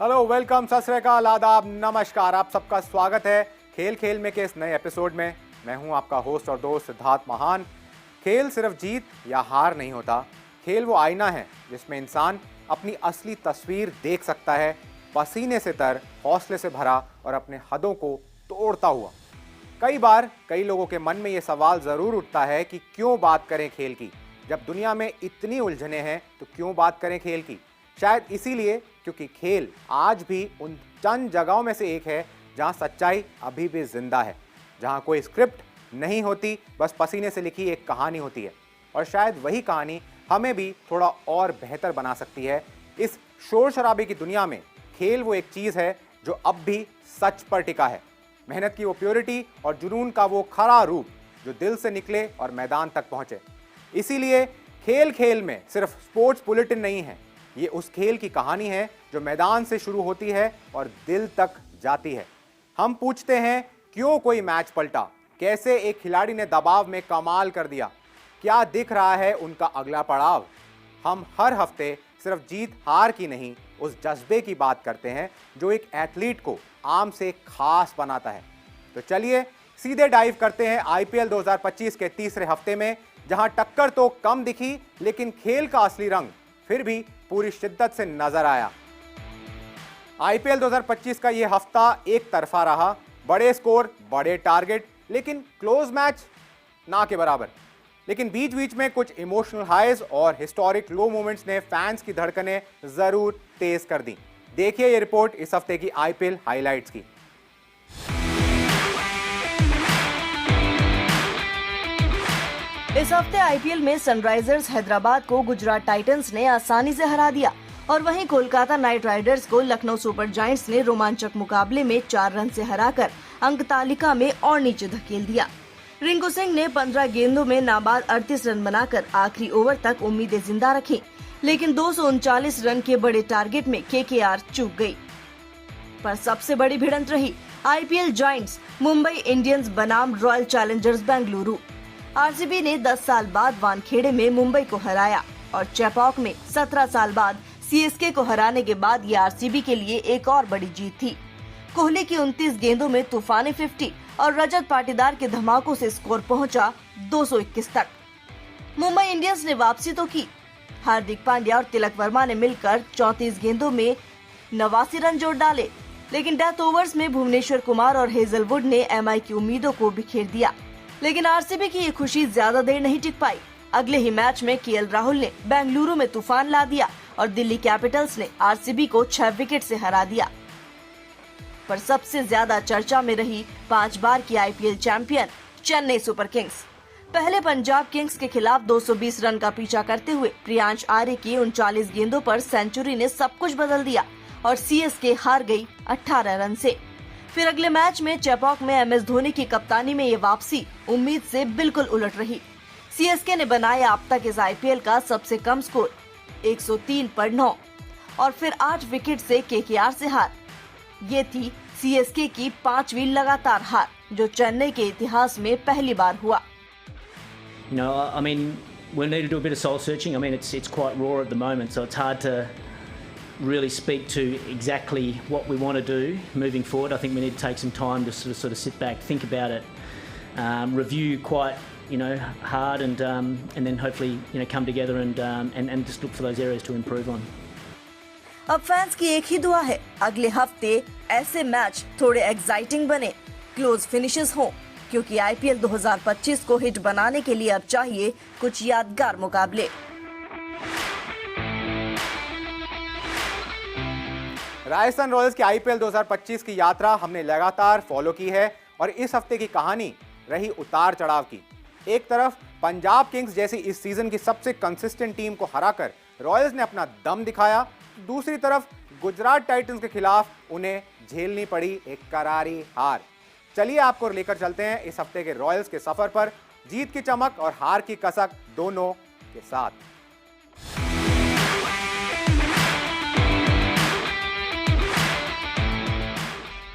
Hello, welcome, सत श्री अकाल, आदाब, नमस्कार। आप सबका स्वागत है खेल खेल में के इस नए एपिसोड में। मैं हूं आपका होस्ट और दोस्त सिद्धार्थ महान। खेल सिर्फ जीत या हार नहीं होता। खेल वो आईना है जिसमें इंसान अपनी असली तस्वीर देख सकता है, पसीने से तर, हौसले से भरा और अपने हदों को तोड़ता हुआ। कई बार कई लोगों के मन में ये सवाल ज़रूर उठता है कि क्यों बात करें खेल की। जब दुनिया में इतनी उलझने हैं तो क्यों बात करें खेल की। शायद इसीलिए क्योंकि खेल आज भी उन चंद जगहों में से एक है जहां सच्चाई अभी भी जिंदा है, जहां कोई स्क्रिप्ट नहीं होती, बस पसीने से लिखी एक कहानी होती है। और शायद वही कहानी हमें भी थोड़ा और बेहतर बना सकती है। इस शोर शराबे की दुनिया में खेल वो एक चीज़ है जो अब भी सच पर टिका है। मेहनत की वो प्योरिटी और जुनून का वो खरा रूप जो दिल से निकले और मैदान तक पहुंचे। इसीलिए खेल खेल में सिर्फ स्पोर्ट्स बुलेटिन नहीं है, ये उस खेल की कहानी है जो मैदान से शुरू होती है और दिल तक जाती है। हम पूछते हैं क्यों कोई मैच पलटा, कैसे एक खिलाड़ी ने दबाव में कमाल कर दिया, क्या दिख रहा है उनका अगला पड़ाव। हम हर हफ्ते सिर्फ जीत हार की नहीं, उस जज्बे की बात करते हैं जो एक एथलीट को आम से खास बनाता है। तो चलिए सीधे डाइव करते हैं आईपीएल 2025 के तीसरे हफ्ते में, जहां टक्कर तो कम दिखी लेकिन खेल का असली रंग फिर भी पूरी शिद्दत से नजर आया। आईपीएल 2025 का यह हफ्ता एक तरफा रहा। बड़े स्कोर, बड़े टारगेट, लेकिन क्लोज मैच ना के बराबर। लेकिन बीच बीच में कुछ इमोशनल हाइज और हिस्टोरिक लो मोमेंट्स ने फैंस की धड़कनें जरूर तेज कर दी। देखिए ये रिपोर्ट इस हफ्ते की आईपीएल हाइलाइट्स की। इस हफ्ते आईपीएल में सनराइजर्स हैदराबाद को गुजरात टाइटंस ने आसानी से हरा दिया और वहीं कोलकाता नाइट राइडर्स को लखनऊ सुपर जायंट्स ने रोमांचक मुकाबले में 4 रन से हराकर अंक तालिका में और नीचे धकेल दिया। रिंकू सिंह ने 15 गेंदों में नाबाद 38 रन बनाकर आखिरी ओवर तक उम्मीदें जिंदा रखी, लेकिन 239 रन के बड़े टारगेट में केकेआर चूक गई। पर सबसे बड़ी भिड़ंत रही आईपीएल जायंट्स मुंबई इंडियंस बनाम रॉयल चैलेंजर्स बेंगलुरु। आरसीबी ने 10 साल बाद वानखेड़े में मुंबई को हराया और चेपॉक में 17 साल बाद सीएसके को हराने के बाद ये आरसीबी के लिए एक और बड़ी जीत थी। कोहली की 29 गेंदों में तूफानी 50 और रजत पाटीदार के धमाकों से स्कोर पहुंचा 221 तक। मुंबई इंडियंस ने वापसी तो की। हार्दिक पांड्या और तिलक वर्मा ने मिलकर 34 गेंदों में 89 रन जोड़ डाले, लेकिन डेथ ओवर्स में भुवनेश्वर कुमार और हेजलवुड ने एमआई की उम्मीदों को बिखेर दिया। लेकिन आरसीबी की ये खुशी ज्यादा देर नहीं टिक पाई। अगले ही मैच में केएल राहुल ने बेंगलुरु में तूफान ला दिया और दिल्ली कैपिटल्स ने आरसीबी को 6 विकेट से हरा दिया। पर सबसे ज्यादा चर्चा में रही 5 बार की IPL champion Chennai super Kings. पहले पंजाब किंग्स के खिलाफ 220 रन का पीछा करते हुए प्रियांश आर्य की 39 गेंदों पर सेंचुरी ने सब कुछ बदल दिया और सीएसके हार गई 18 रन से। फिर अगले मैच में चेपॉक में एमएस धोनी की कप्तानी में ये वापसी उम्मीद से बिल्कुल उलट रही। सीएसके ने बनाया अब तक इस आईपीएल का सबसे कम स्कोर 103 पर 9 और फिर 8 विकेट से केकेआर से हार। ये थी सीएसके की 5वीं लगातार हार, जो चेन्नई के इतिहास में पहली बार हुआ। We need to do a bit of soul searching. It's quite raw at the moment, so it's hard to really speak to exactly what we want to do moving forward. I think we need to take some time to sort of sit back, think about it, review quite hard, and then hopefully come together and just look for those areas to improve on. अब fans की एक ही दुआ है, अगले हफ्ते ऐसे match थोड़े exciting बने, क्लोज फिनिशेस हों, क्योंकि आईपीएल 2025 को हिट बनाने के लिए अब चाहिए कुछ यादगार मुकाबले। राजस्थान रॉयल्स की आईपीएल 2025 की यात्रा हमने लगातार फॉलो की है और इस हफ्ते की कहानी रही उतार चढ़ाव की। एक तरफ पंजाब किंग्स जैसी इस सीजन की सबसे कंसिस्टेंट टीम को हराकर रॉयल्स ने अपना दम दिखाया, दूसरी तरफ गुजरात टाइटंस के खिलाफ उन्हें झेलनी पड़ी एक करारी हार। चलिए आपको लेकर चलते हैं इस हफ्ते के रॉयल्स के सफर पर, जीत की चमक और हार की कसक दोनों के साथ।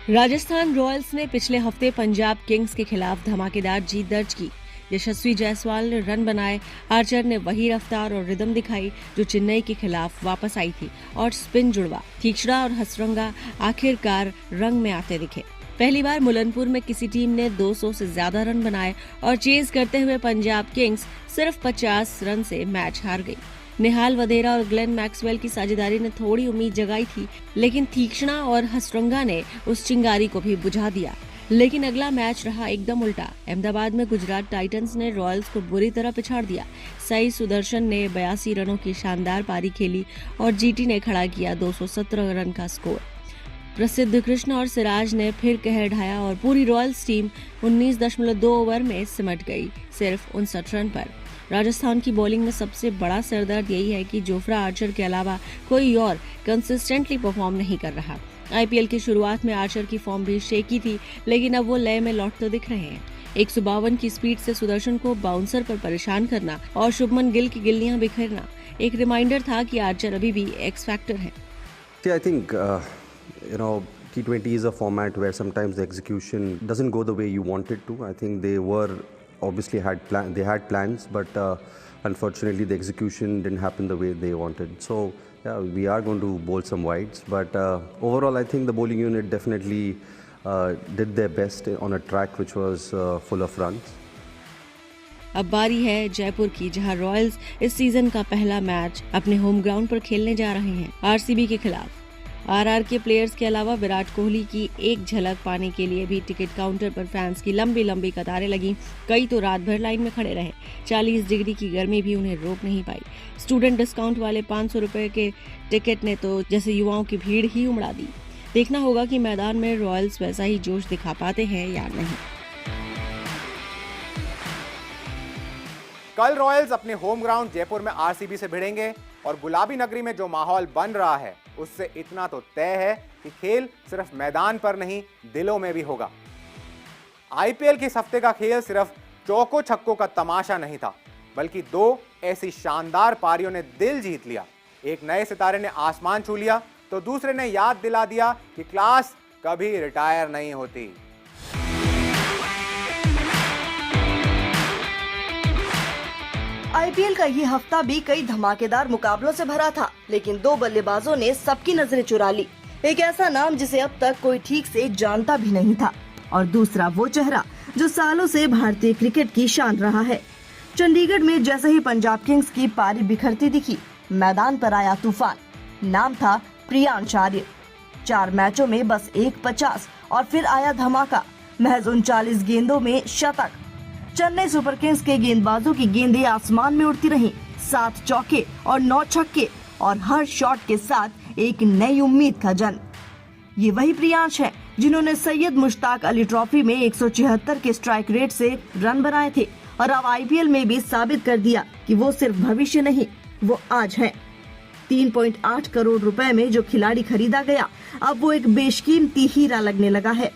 राजस्थान रॉयल्स ने पिछले हफ्ते पंजाब किंग्स के खिलाफ धमाकेदार जीत दर्ज की। यशस्वी जायसवाल ने रन बनाए। आर्चर ने वही रफ्तार और रिदम दिखाई जो चेन्नई के खिलाफ वापस आई थी और स्पिन जुड़वा। तीक्ष्णा और हसरंगा आखिरकार रंग में आते दिखे। पहली बार मुलनपुर में किसी टीम ने 200 से ज्यादा रन बनाए और चेज करते हुए पंजाब किंग्स सिर्फ 50 रन से मैच हार गई। निहाल वधेरा और ग्लेन मैक्सवेल की साझेदारी ने थोड़ी उम्मीद जगाई थी, लेकिन तीक्ष्णा और हसरंगा ने उस चिंगारी को भी बुझा दिया। लेकिन अगला मैच रहा एकदम उल्टा। अहमदाबाद में गुजरात टाइटंस ने रॉयल्स को बुरी तरह पिछाड़ दिया। साई सुदर्शन ने 82 रनों की शानदार पारी खेली और जीटी ने खड़ा किया 217 रन का स्कोर। प्रसिद्ध कृष्ण और सिराज ने फिर कहर ढाया और पूरी रॉयल्स टीम 19.2 ओवर में सिमट गई, सिर्फ 59 रन पर। राजस्थान की बॉलिंग में सबसे बड़ा सरदर्द यही है कि जोफ्रा आर्चर के अलावा कोई और कंसिस्टेंटली परफॉर्म नहीं कर रहा। आईपीएल की शुरुआत में आर्चर की फॉर्म भी शेकी थी, लेकिन अब वो लय में लौटते दिख रहे हैं। 152 की स्पीड से सुदर्शन को बाउंसर पर परेशान करना और शुभमन गिल की गिल्लियां बिखेरना एक रिमाइंडर था कि आर्चर अभी भी एक्स फैक्टर है। I think T20 is a format where sometimes the execution doesn't go the way you want it to. I think they were obviously had plans, but unfortunately the execution didn't happen the way they wanted. So yeah, we are going to bowl some wides, but overall I think the bowling unit definitely did their best on a track which was full of runs. अब बारी है जयपुर की, जहां Royals इस season का पहला match अपने home ground पर खेलने जा रहे हैं आरसीबी के खिलाफ। आरआर के प्लेयर्स के अलावा विराट कोहली की एक झलक पाने के लिए भी टिकट काउंटर पर फैंस की लंबी लंबी कतारें लगी। कई तो रात भर लाइन में खड़े रहे। 40 डिग्री की गर्मी भी उन्हें रोक नहीं पाई। स्टूडेंट डिस्काउंट वाले 500 रुपए के टिकट ने तो जैसे युवाओं की भीड़ ही उमड़ा दी। देखना होगा कि मैदान में रॉयल्स वैसा ही जोश दिखा पाते हैं या नहीं। कल रॉयल्स अपने होम ग्राउंड जयपुर में आरसीबी से भिड़ेंगे और गुलाबी नगरी में जो माहौल बन रहा है उससे इतना तो तय है कि खेल सिर्फ मैदान पर नहीं, दिलों में भी होगा। आईपीएल के इस हफ्ते का खेल सिर्फ चौको छक्कों का तमाशा नहीं था, बल्कि दो ऐसी शानदार पारियों ने दिल जीत लिया। एक नए सितारे ने आसमान छू लिया तो दूसरे ने याद दिला दिया कि क्लास कभी रिटायर नहीं होती। आईपीएल का ये हफ्ता भी कई धमाकेदार मुकाबलों से भरा था, लेकिन दो बल्लेबाजों ने सबकी नजरें चुरा ली। एक ऐसा नाम जिसे अब तक कोई ठीक से जानता भी नहीं था, और दूसरा वो चेहरा जो सालों से भारतीय क्रिकेट की शान रहा है। चंडीगढ़ में जैसे ही पंजाब किंग्स की पारी बिखरती दिखी, मैदान पर आया तूफान। नाम था प्रियांश आर्य। 4 मैचों में बस 150 और फिर आया धमाका, महज 39 गेंदों में शतक। चेन्नई सुपर किंग्स के गेंदबाजों की गेंदें आसमान में उड़ती रहीं, 7 चौके और 9 छक्के, और हर शॉट के साथ एक नई उम्मीद का जन्म। ये वही प्रियांश है जिन्होंने सैयद मुश्ताक अली ट्रॉफी में 176 के स्ट्राइक रेट से रन बनाए थे, और अब आईपीएल में भी साबित कर दिया कि वो सिर्फ भविष्य नहीं, वो आज है। 3.8 करोड़ रुपए में जो खिलाड़ी खरीदा गया, अब वो एक बेशकीमती हीरा लगने लगा है।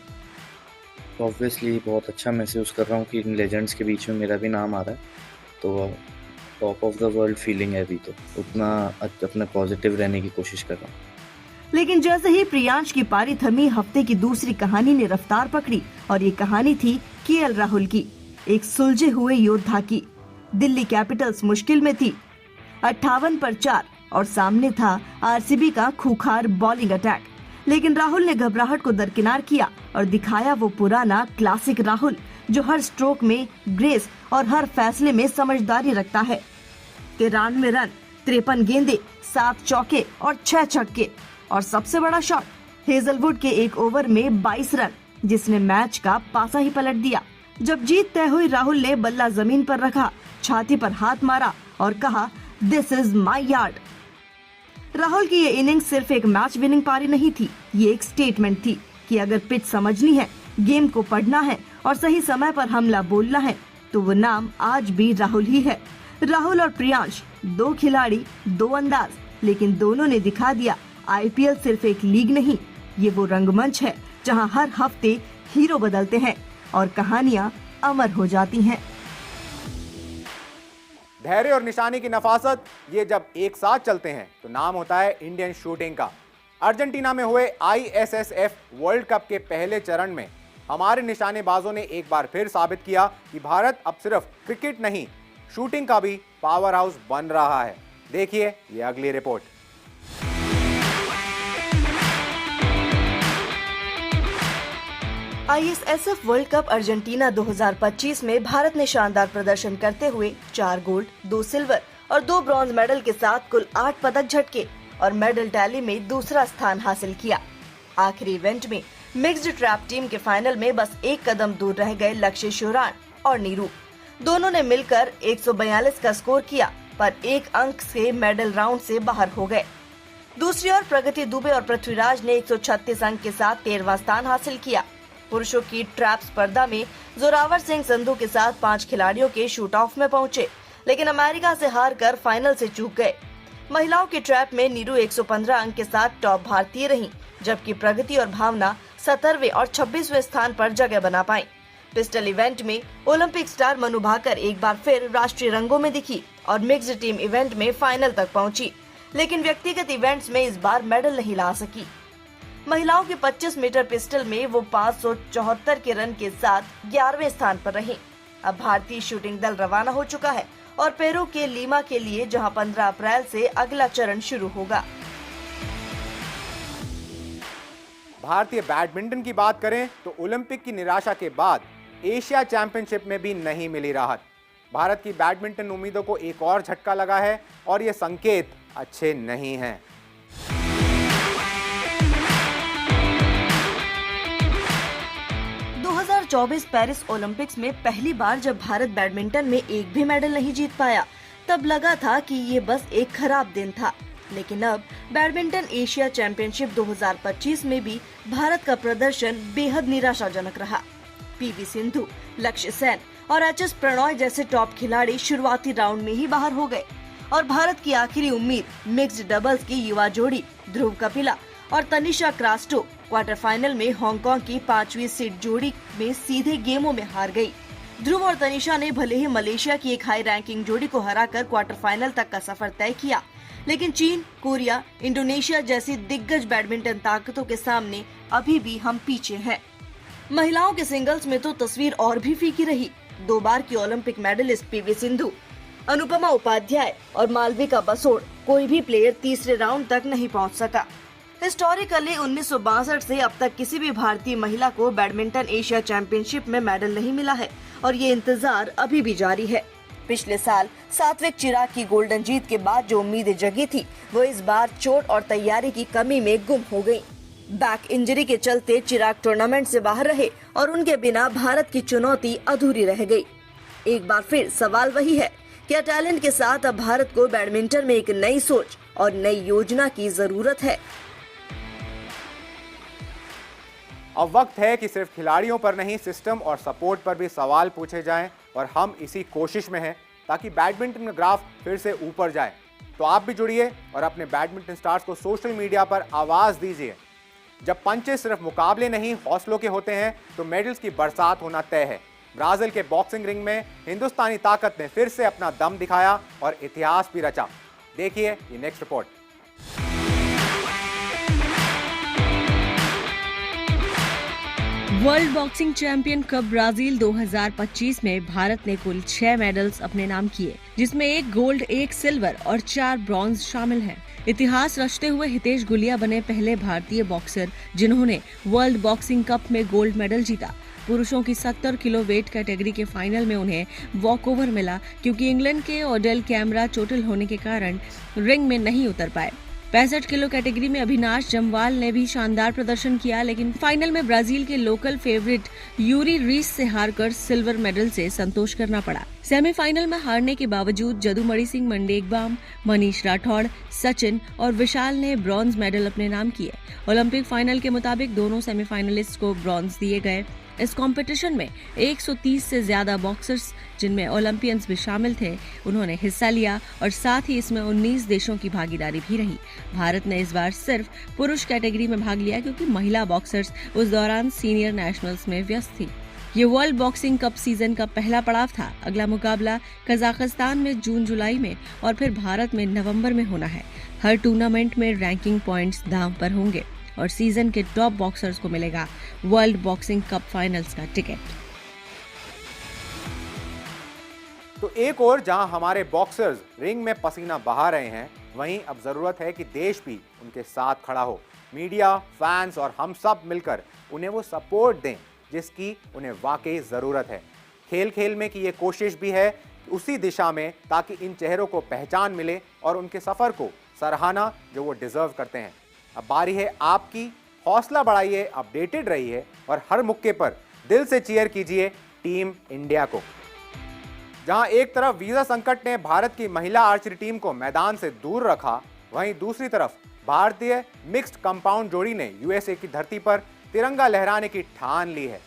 ऑब्वियसली बहुत अच्छा महसूस कर रहा हूँ कि इन लेजेंड्स के बीच में मेरा भी नाम आ रहा है, तो top of the world feeling है अभी, तो उतना अपना पॉजिटिव रहने की कोशिश कर रहा हूँ। लेकिन जैसे ही प्रियांश की पारी थमी, हफ्ते की दूसरी कहानी ने रफ्तार पकड़ी, और ये कहानी थी केएल राहुल की, एक सुलझे हुए योद्धा की। दिल्ली कैपिटल्स मुश्किल में थी, 58 पर 4, और सामने था आरसीबी का खूंखार बॉलिंग अटैक। लेकिन राहुल ने घबराहट को दरकिनार किया और दिखाया वो पुराना क्लासिक राहुल जो हर स्ट्रोक में ग्रेस और हर फैसले में समझदारी रखता है। 93 रन, 53 गेंदे, 7 चौके और 6 छक्के, और सबसे बड़ा शॉट हेजलवुड के एक ओवर में 22 रन, जिसने मैच का पासा ही पलट दिया। जब जीत तय हुई, राहुल ने बल्ला जमीन पर रखा, छाती पर हाथ मारा और कहा, this is my yard. Rahul की ये इनिंग्स सिर्फ एक मैच विनिंग पारी नहीं थी, ये एक स्टेटमेंट थी कि अगर पिच समझनी है, गेम को पढ़ना है और सही समय पर हमला बोलना है, तो वो नाम आज भी राहुल ही है। राहुल और प्रियांश, 2 खिलाड़ी, 2 अंदाज, लेकिन दोनों ने दिखा दिया आईपीएल सिर्फ एक लीग नहीं, ये वो रंगमंच है जहां हर हफ्ते हीरो बदलते हैं और कहानियां अमर हो जाती हैं। धैर्य और निशानी की नफासत, ये जब एक साथ चलते हैं तो नाम होता है इंडियन शूटिंग का। अर्जेंटीना में हुए आईएसएसएफ वर्ल्ड कप के पहले चरण में हमारे निशानेबाजों ने एक बार फिर साबित किया कि भारत अब सिर्फ क्रिकेट नहीं, शूटिंग का भी पावर हाउस बन रहा है। देखिए ये अगली report. ISSF world cup Argentina 2025 में भारत ने शानदार प्रदर्शन करते हुए 4 गोल्ड, 2 सिल्वर और 2 ब्रॉन्ज मेडल के साथ कुल 8 पदक झटके और मेडल टैली में दूसरा स्थान हासिल किया। आखिरी इवेंट में मिक्स्ड ट्रैप टीम के फाइनल में बस एक कदम दूर रह गए लक्ष्य श्योराण और नीरू। दोनों ने मिलकर 142 का स्कोर किया, पर एक अंक से मेडल राउंड से बाहर हो गए। दूसरी ओर प्रगति दुबे और पृथ्वीराज ने 136 अंक के साथ 13वां स्थान हासिल किया। पुरुषों की ट्रैप स्पर्धा में जोरावर सिंह संधू के साथ 5 खिलाड़ियों के शूट ऑफ में पहुंचे, लेकिन अमेरिका से हारकर फाइनल से चूक गए। महिलाओं की ट्रैप में नीरू 115 अंक के साथ टॉप भारतीय रहीं, जबकि प्रगति और भावना 17वें और 26वें स्थान पर जगह बना पाई। पिस्टल इवेंट में ओलंपिक स्टार मनु भाकर एक बार फिर राष्ट्रीय रंगों में दिखी और मिक्स्ड टीम इवेंट में फाइनल तक पहुंची, लेकिन व्यक्तिगत इवेंट्स में इस बार मेडल नहीं ला सकी। महिलाओं के 25 मीटर पिस्टल में वो 574 के रन के साथ 11वें स्थान पर रही। अब भारतीय शूटिंग दल रवाना हो चुका है और पेरू के लीमा के लिए, जहां 15 अप्रैल से अगला चरण शुरू होगा। भारतीय बैडमिंटन की बात करें तो ओलंपिक की निराशा के बाद एशिया चैंपियनशिप में भी नहीं मिली राहत। भारत की बैडमिंटन उम्मीदों को एक और झटका लगा है और ये संकेत अच्छे नहीं हैं। 2024 पेरिस ओलंपिक्स में पहली बार जब भारत बैडमिंटन में एक भी मेडल नहीं जीत पाया, तब लगा था कि ये बस एक खराब दिन था। लेकिन अब बैडमिंटन एशिया चैंपियनशिप 2025 में भी भारत का प्रदर्शन बेहद निराशाजनक रहा। पीवी सिंधु, लक्ष्य सेन और एचएस प्रणॉय जैसे टॉप खिलाड़ी शुरुआती राउंड में ही बाहर हो गए और भारत की आखिरी उम्मीद मिक्स्ड डबल्स की युवा जोड़ी ध्रुव कपिला और तनिषा क्रास्टो क्वार्टर फाइनल में हांगकांग की 5वीं सीड जोड़ी में सीधे गेमों में हार गई। ध्रुव और तनिषा ने भले ही मलेशिया की एक हाई रैंकिंग जोड़ी को हराकर क्वार्टर फाइनल तक का सफर तय किया, लेकिन चीन, कोरिया, इंडोनेशिया जैसी दिग्गज बैडमिंटन ताकतों के सामने अभी भी हम पीछे हैं। महिलाओं के सिंगल्स में तो तस्वीर और भी फीकी रही। 2 बार की Olympic medalist PV Sindhu, Anupama Upadhyay और मालविका बसोड़, कोई भी प्लेयर तीसरे राउंड तक नहीं पहुंच सका। हिस्टोरिकली 1962 से अब तक किसी भी भारतीय महिला को बैडमिंटन एशिया चैंपियनशिप में मेडल नहीं मिला है और ये इंतजार अभी भी जारी है। पिछले साल सात्विक चिराग की गोल्डन जीत के बाद जो उम्मीदें जगी थी, वो इस बार चोट और तैयारी की कमी में गुम हो गयी। बैक इंजरी के चलते चिराग टूर्नामेंट से बाहर रहे और उनके बिना भारत की चुनौती अधूरी रह गई। एक बार फिर सवाल वही है, क्या टैलेंट के साथ अब भारत को बैडमिंटन में एक नई सोच और नई योजना की जरूरत है? अब वक्त है कि सिर्फ खिलाड़ियों पर नहीं, सिस्टम और सपोर्ट पर भी सवाल पूछे जाएं और हम इसी कोशिश में हैं ताकि बैडमिंटन का ग्राफ फिर से ऊपर जाए। तो आप भी जुड़िए और अपने बैडमिंटन स्टार्स को सोशल मीडिया पर आवाज दीजिए। जब पंचेस सिर्फ मुकाबले नहीं, हौसलों के होते हैं, तो मेडल्स की बरसात होना तय है। ब्राजील के बॉक्सिंग रिंग में हिंदुस्तानी ताकत ने फिर से अपना दम दिखाया और इतिहास भी रचा। देखिए ये next report. World boxing champion cup Brazil 2025 में भारत ने कुल 6 मेडल्स अपने नाम किए, जिसमें 1 गोल्ड, 1 सिल्वर और 4 ब्रॉन्ज शामिल हैं। इतिहास रचते हुए हितेश गुलिया बने पहले भारतीय बॉक्सर जिन्होंने वर्ल्ड बॉक्सिंग कप में गोल्ड मेडल जीता। पुरुषों की 70 किलो वेट कैटेगरी के फाइनल में उन्हें वॉकओवर मिला क्योंकि इंग्लैंड के ओडेल कैमरा चोटिल होने के कारण रिंग में नहीं उतर पाए। 65 किलो कैटेगरी में अविनाश जम्वाल ने भी शानदार प्रदर्शन किया, लेकिन फाइनल में ब्राजील के लोकल फेवरेट यूरी रीस से हारकर सिल्वर मेडल से संतोष करना पड़ा। सेमीफाइनल में हारने के बावजूद जदुमणि सिंह मंडेगबाम, मनीष राठौड़, सचिन और विशाल ने ब्रॉन्ज मेडल अपने नाम किए। ओलंपिक फाइनल के मुताबिक दोनों सेमीफाइनलिस्ट को ब्रॉन्ज दिए गए। इस कंपटीशन में 130 से ज्यादा बॉक्सर्स, जिनमें ओलंपियंस भी शामिल थे, उन्होंने हिस्सा लिया और साथ ही इसमें 19 देशों की भागीदारी भी रही। भारत ने इस बार सिर्फ पुरुष कैटेगरी में भाग लिया क्योंकि महिला बॉक्सर्स उस दौरान सीनियर नेशनल्स में व्यस्त थी। ये वर्ल्ड बॉक्सिंग कप सीजन का पहला पड़ाव था। अगला मुकाबला कजाकिस्तान में जून-जुलाई में और फिर भारत में नवंबर में होना है। हर टूर्नामेंट में रैंकिंग पॉइंट्स दांव पर होंगे। और सीजन के टॉप बॉक्सर्स को मिलेगा वर्ल्ड बॉक्सिंग कप फाइनल्स का टिकट। तो एक और जहां हमारे बॉक्सर्स रिंग में पसीना बहा रहे हैं, वहीं अब जरूरत है कि देश भी उनके साथ खड़ा हो। मीडिया, फैंस और हम सब मिलकर उन्हें वो सपोर्ट दें जिसकी उन्हें वाकई जरूरत है। खेल खेल में की ये कोशिश भी है उसी दिशा में, ताकि इन चेहरों को पहचान मिले और उनके सफर को सराहना जो वो डिजर्व करते हैं। अब बारी है आपकी, हौसला बढ़ाइए, अपडेटेड रहिए और हर मौके पर दिल से चीयर कीजिए टीम इंडिया को। जहां एक तरफ वीजा संकट ने भारत की महिला आर्चरी टीम को मैदान से दूर रखा, वहीं दूसरी तरफ भारतीय मिक्स्ड कंपाउंड जोड़ी ने यूएसए की धरती पर तिरंगा लहराने की ठान ली है।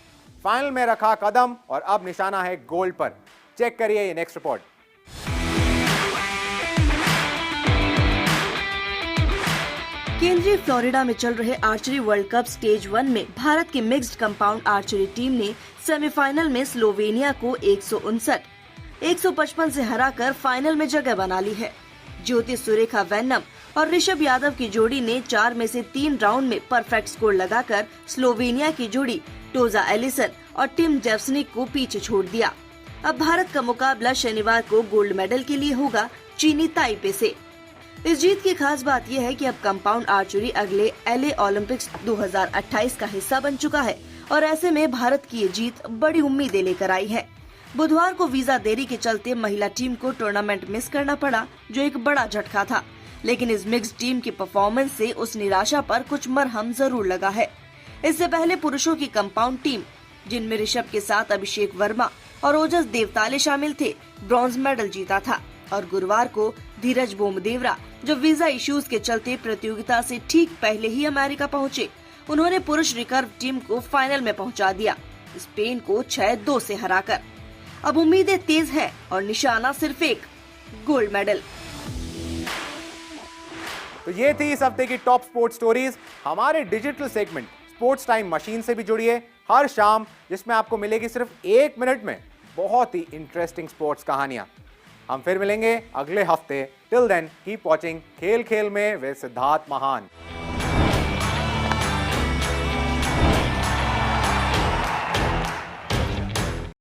फाइनल में रखा कदम और अब निशाना है गोल्ड पर। चेक करिए ये नेक्स्ट रिपोर्ट। केंद्रीय फ्लोरिडा में चल रहे आर्चरी वर्ल्ड कप स्टेज 1 में भारत की मिक्स्ड कंपाउंड आर्चरी टीम ने सेमीफाइनल में स्लोवेनिया को 159-155 से हराकर फाइनल में जगह बना ली है। ज्योति सुरेखा वेन्नम और ऋषभ यादव की जोड़ी ने 4 में से 3 राउंड में परफेक्ट स्कोर लगाकर स्लोवेनिया की जोड़ी टोजा एलिसन और टिम जेफ्सनिक को पीछे छोड़ दिया। अब भारत का मुकाबला शनिवार को गोल्ड मेडल के लिए होगा चीनी ताइपे से। इस जीत की खास बात यह है कि अब कंपाउंड आर्चरी अगले एलए ओलंपिक्स 2028 का हिस्सा बन चुका है और ऐसे में भारत की ये जीत बड़ी उम्मीदें लेकर आई है। बुधवार को वीजा देरी के चलते महिला टीम को टूर्नामेंट मिस करना पड़ा, जो एक बड़ा झटका था, लेकिन इस मिक्स्ड टीम की परफॉर्मेंस से उस निराशा पर कुछ मरहम जरूर लगा है। इससे पहले पुरुषों की कंपाउंड टीम, जिनमें ऋषभ के साथ अभिषेक वर्मा और ओजस देवताले शामिल थे, ब्रॉन्ज मेडल जीता था और गुरुवार को धीरज बोमदेवरा, जो वीजा इश्यूज के चलते प्रतियोगिता से ठीक पहले ही अमेरिका पहुंचे, उन्होंने पुरुष रिकर्व टीम को फाइनल में पहुंचा दिया, स्पेन को 6-2 से हराकर। अब उम्मीदें तेज है और निशाना सिर्फ एक, गोल्ड मेडल। तो ये थी इस हफ्ते की टॉप स्पोर्ट्स स्टोरीज। हमारे digital segment sports time machine से भी जुड़िए हर शाम, जिसमें आपको मिलेगी सिर्फ 1 मिनट में बहुत ही इंटरेस्टिंग स्पोर्ट्स कहानियां। हम फिर मिलेंगे अगले हफ्ते। टिल देन कीप वॉचिंग खेल खेल में विद सिद्धार्थ महान।